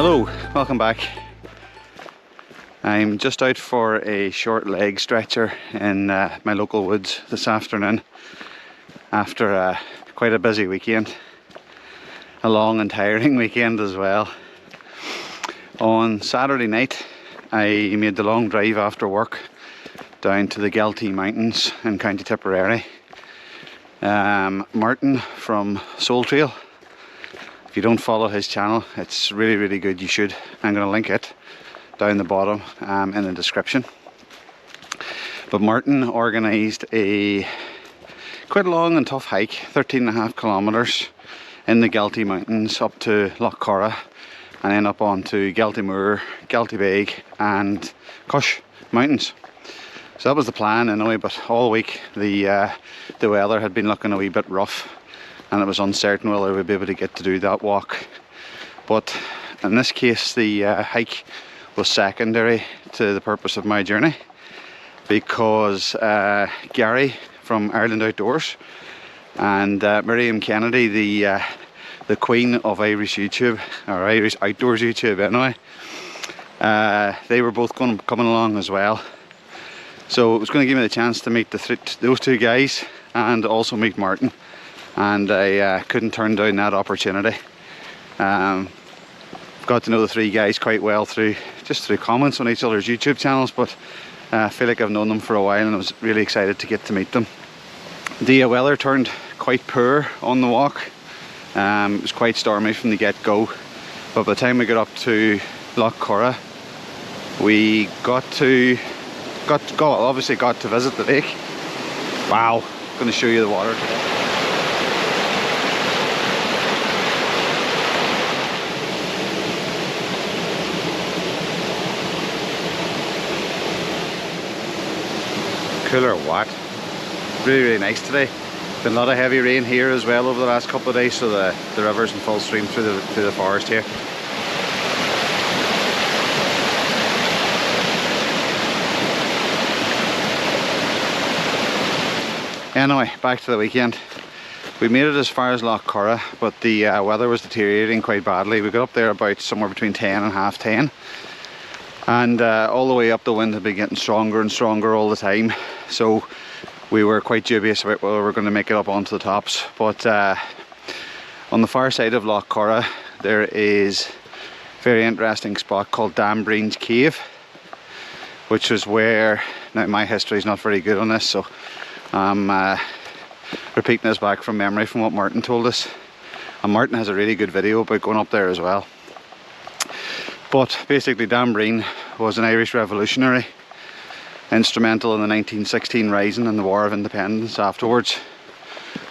Hello, welcome back. I'm just out for a short leg stretcher in my local woods this afternoon after quite a busy weekend, a long and tiring weekend as well. On Saturday night I made the long drive after work down to the Galtees mountains in County Tipperary. Martin from SoleTrail, if you don't follow his channel, it's really good, you should. I'm going to link it down the bottom in the description. But Martin organised a quite long and tough hike, 13.5 kilometres in the Galtees mountains up to Loch Corra and then up onto Galtymore, Galtybeg and Cush mountains. So that was the plan anyway, but all week the weather had been looking a wee bit rough and it was uncertain whether we'd be able to get to do that walk. But in this case the hike was secondary to the purpose of my journey, because Gary from Ireland Outdoors and Miriam Kennedy, the queen of Irish YouTube, or Irish Outdoors YouTube anyway, they were both coming along as well. So it was going to give me the chance to meet those two guys and also meet Martin, and I couldn't turn down that opportunity. Got to know the three guys quite well through comments on each other's YouTube channels, but I feel like I've known them for a while and I was really excited to get to meet them. The weather turned quite poor on the walk. It was quite stormy from the get-go, but by the time we got up to Loch Corra, we obviously got to visit the lake. Wow, I'm going to show you the water today. Cooler what? Really nice today. Been a lot of heavy rain here as well over the last couple of days, so the river's in full stream through the forest here. Anyway, back to the weekend. We made it as far as Loch Corra, but the weather was deteriorating quite badly. We got up there about somewhere between 10 and half 10. And all the way up the wind had been getting stronger and stronger all the time, so we were quite dubious about whether we were going to make it up onto the tops. But on the far side of Loch Corra there is a very interesting spot called Dambreen's Cave, which is where, now my history is not very good on this, so I'm repeating this back from memory from what Martin told us, and Martin has a really good video about going up there as well. But basically Dambreen was an Irish revolutionary, instrumental in the 1916 Rising and the War of Independence afterwards.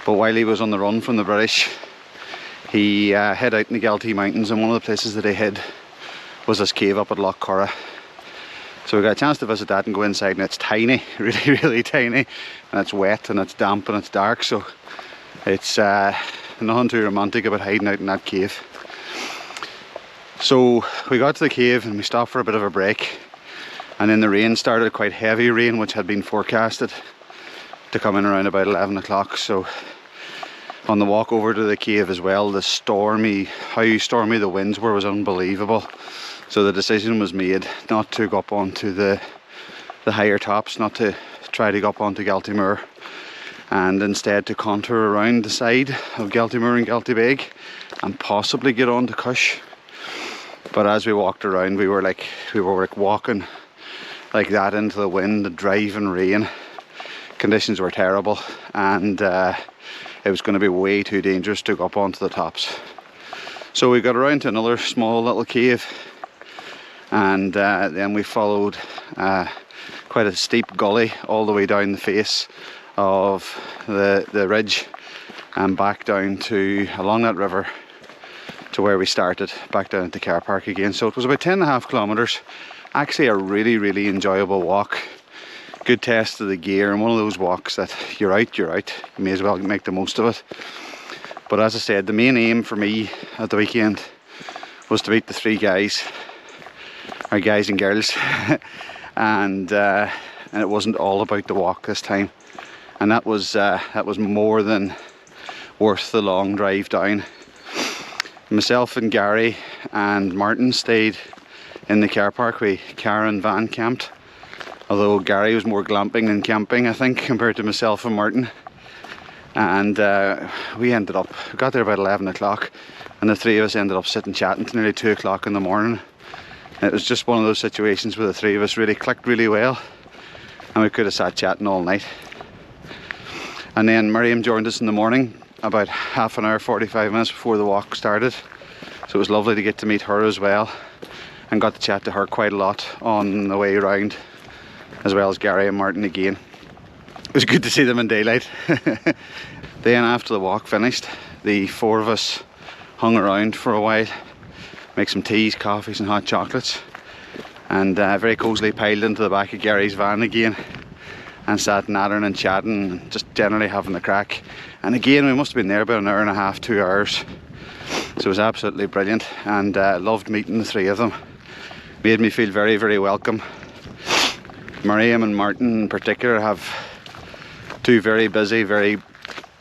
But while he was on the run from the British, he hid out in the Galtees mountains, and one of the places that he hid was this cave up at Loch Corra. So we got a chance to visit that and go inside, and it's tiny, really tiny, and it's wet and it's damp and it's dark, so it's nothing too romantic about hiding out in that cave. So we got to the cave and we stopped for a bit of a break, and then the rain started, quite heavy rain, which had been forecasted to come in around about 11 o'clock. So on the walk over to the cave as well, how stormy the winds were was unbelievable. So the decision was made not to go up onto the higher tops, not to try to go up onto Galtymore, and instead to contour around the side of Galtymore and Galtybeg and possibly get on to Cush. But as we walked around, we were walking like that into the wind, the driving rain. Conditions were terrible, and it was going to be way too dangerous to go up onto the tops. So we got around to another small little cave, and then we followed quite a steep gully all the way down the face of the ridge and back down along that river to where we started, back down at the car park again. So it was about 10.5 kilometres. Actually a really enjoyable walk. Good test of the gear, and one of those walks that you're out. You may as well make the most of it. But as I said, the main aim for me at the weekend was to meet the three guys, or guys and girls, and it wasn't all about the walk this time. And that was more than worth the long drive down. Myself and Gary and Martin stayed in the car park. We car and van camped, although Gary was more glamping than camping, I think, compared to myself and Martin. And we got there about 11 o'clock, and the three of us ended up sitting chatting to nearly 2 o'clock in the morning. It was just one of those situations where the three of us really clicked really well, and we could have sat chatting all night. And then Miriam joined us in the morning, about half an hour, 45 minutes before the walk started. So it was lovely to get to meet her as well, and got to chat to her quite a lot on the way around, as well as Gary and Martin again. It was good to see them in daylight. Then after the walk finished, the four of us hung around for a while, make some teas, coffees and hot chocolates, and very cosily piled into the back of Gary's van again and sat nattering and chatting and just generally having a crack. And again, we must have been there about an hour and a half, 2 hours. So it was absolutely brilliant, and loved meeting the three of them. Made me feel very, very welcome. Miriam and Martin in particular have two very busy, very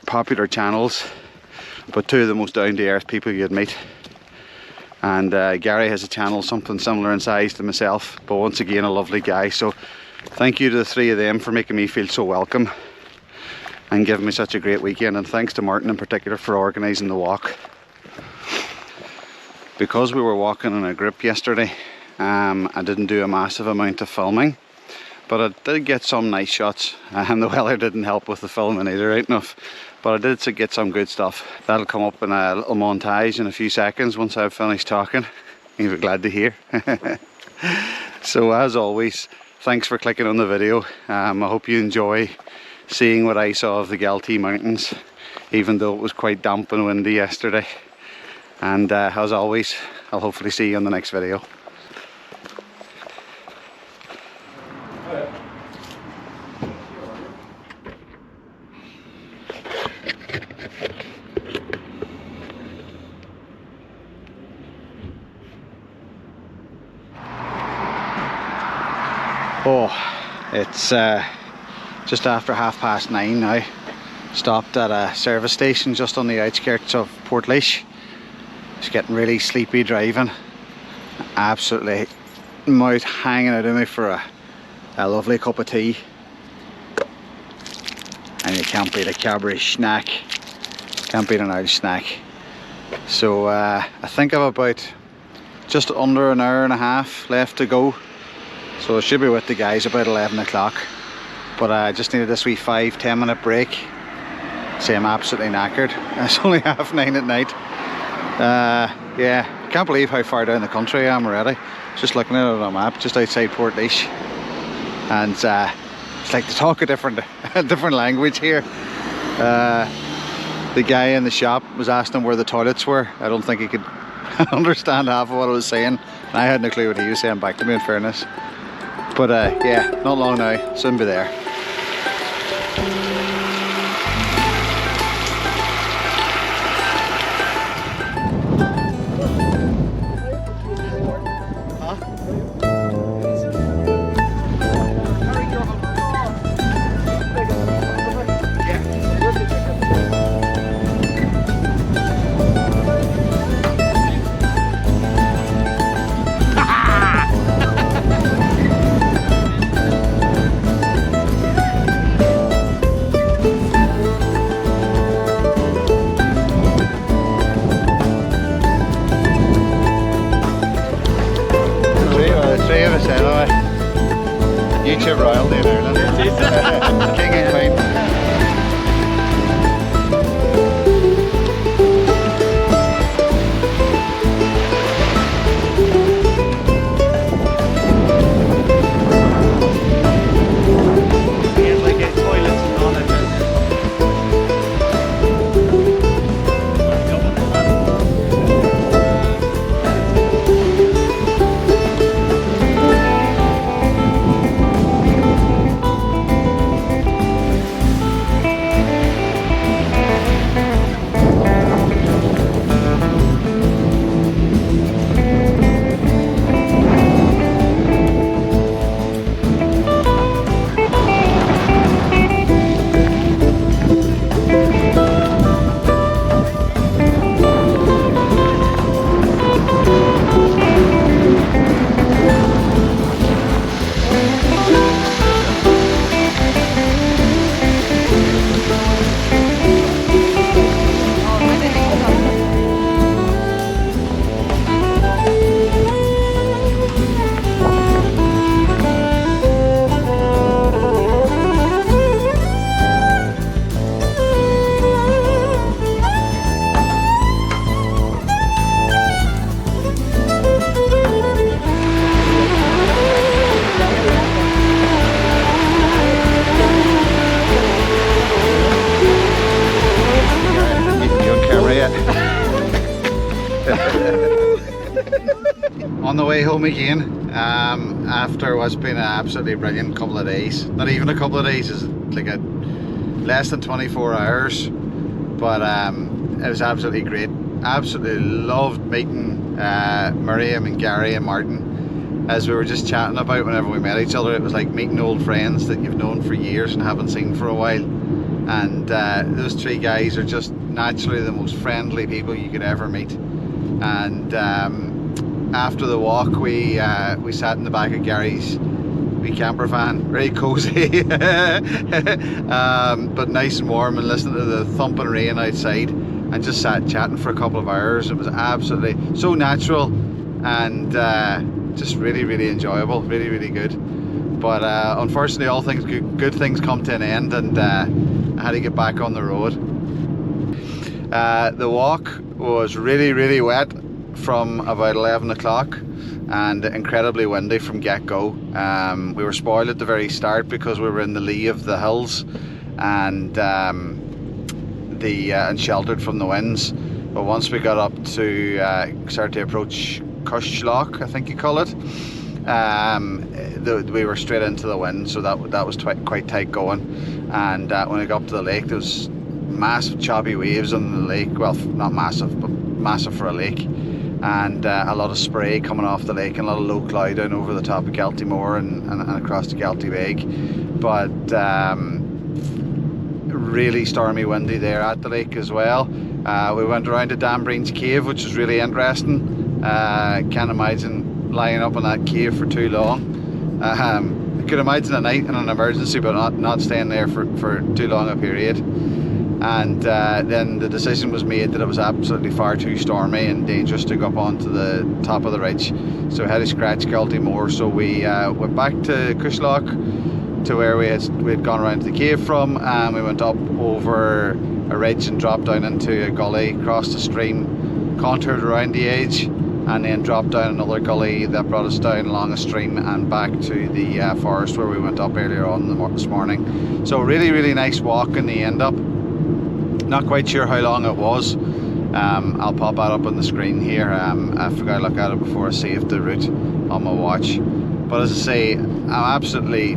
popular channels, but two of the most down-to-earth people you'd meet. And Gary has a channel something similar in size to myself, but once again a lovely guy. So thank you to the three of them for making me feel so welcome and giving me such a great weekend, and thanks to Martin in particular for organising the walk. Because we were walking in a group yesterday, I didn't do a massive amount of filming, but I did get some nice shots, and the weather didn't help with the filming either, right enough. But I did get some good stuff. That'll come up in a little montage in a few seconds once I've finished talking. You'll be glad to hear. So as always, thanks for clicking on the video. I hope you enjoy seeing what I saw of the Galtee mountains, even though it was quite damp and windy yesterday. And as always, I'll hopefully see you in the next video. Oh, it's just after 9:30 now. Stopped at a service station just on the outskirts of Portlaoise. It's getting really sleepy driving. Absolutely mouth hanging out of me for a lovely cup of tea. And you can't beat a Cadbury snack. Can't beat an Irish snack. So I think I've about just under an hour and a half left to go. So I should be with the guys about 11 o'clock. But I just needed this wee 5-10 minute break. See, I'm absolutely knackered. It's only 9:30 at night. Yeah, I can't believe how far down the country I am already. Just looking at it on a map, just outside Portlaoise. And it's like they talk a different language here. The guy in the shop was asking where the toilets were. I don't think he could understand half of what I was saying. And I had no clue what he was saying back to me, in fairness. But yeah, not long now, soon be there. YouTube royalty in Ireland. King and Queen. way home again after what's been an absolutely brilliant couple of days. Not even a couple of days, it's like less than 24 hours, but it was absolutely great. Absolutely loved meeting Miriam and Gary and Martin. As we were just chatting about whenever we met each other, it was like meeting old friends that you've known for years and haven't seen for a while. And those three guys are just naturally the most friendly people you could ever meet. And after the walk, we sat in the back of Gary's wee camper van, very cozy, but nice and warm, and listening to the thumping rain outside, and just sat chatting for a couple of hours. It was absolutely so natural and just really enjoyable, really good. But unfortunately, all things good things come to an end, and I had to get back on the road. The walk was really wet from about 11 o'clock and incredibly windy from get-go. We were spoiled at the very start because we were in the lee of the hills and sheltered from the winds. But once we got up to start to approach Cushlock, I think you call it, we were straight into the wind, so that was quite tight going. And when we got up to the lake, there was massive choppy waves on the lake. Well, not massive, but massive for a lake. And a lot of spray coming off the lake, and a lot of low cloud down over the top of Galtee Moor and across to Galtee Beg. But really stormy windy there at the lake as well. We went around to Dambreen's cave, which was really interesting. Can't imagine lying up in that cave for too long. I could imagine a night in an emergency, but not staying there for too long a period. And then the decision was made that it was absolutely far too stormy and dangerous to go up onto the top of the ridge, so we had to scratch Galtee Moor. So we went back to Cushlock, to where we had gone around to the cave from, and we went up over a ridge and dropped down into a gully, crossed the stream, contoured around the edge, and then dropped down another gully that brought us down along a stream and back to the forest where we went up earlier on this morning. So really nice walk in the end up. Not quite sure how long it was. I'll pop that up on the screen here. I forgot to look at it before I saved the route on my watch. But as I say, I'm absolutely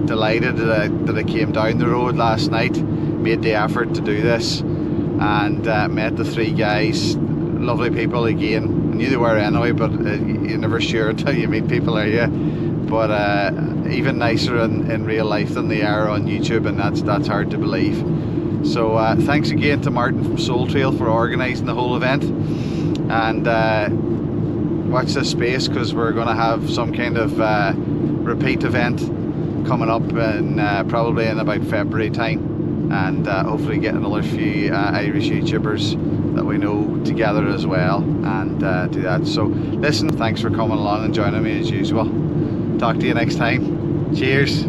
delighted that I came down the road last night, made the effort to do this, and met the three guys. Lovely people again. I knew they were anyway, but you're never sure until you meet people, are you? But even nicer in real life than they are on YouTube, and that's hard to believe. So thanks again to Martin from SoleTrail for organising the whole event, and watch this space, because we're going to have some kind of repeat event coming up in probably in about February time, and hopefully get another few Irish YouTubers that we know together as well, and do that. So listen, thanks for coming along and joining me as usual. Talk to you next time. Cheers.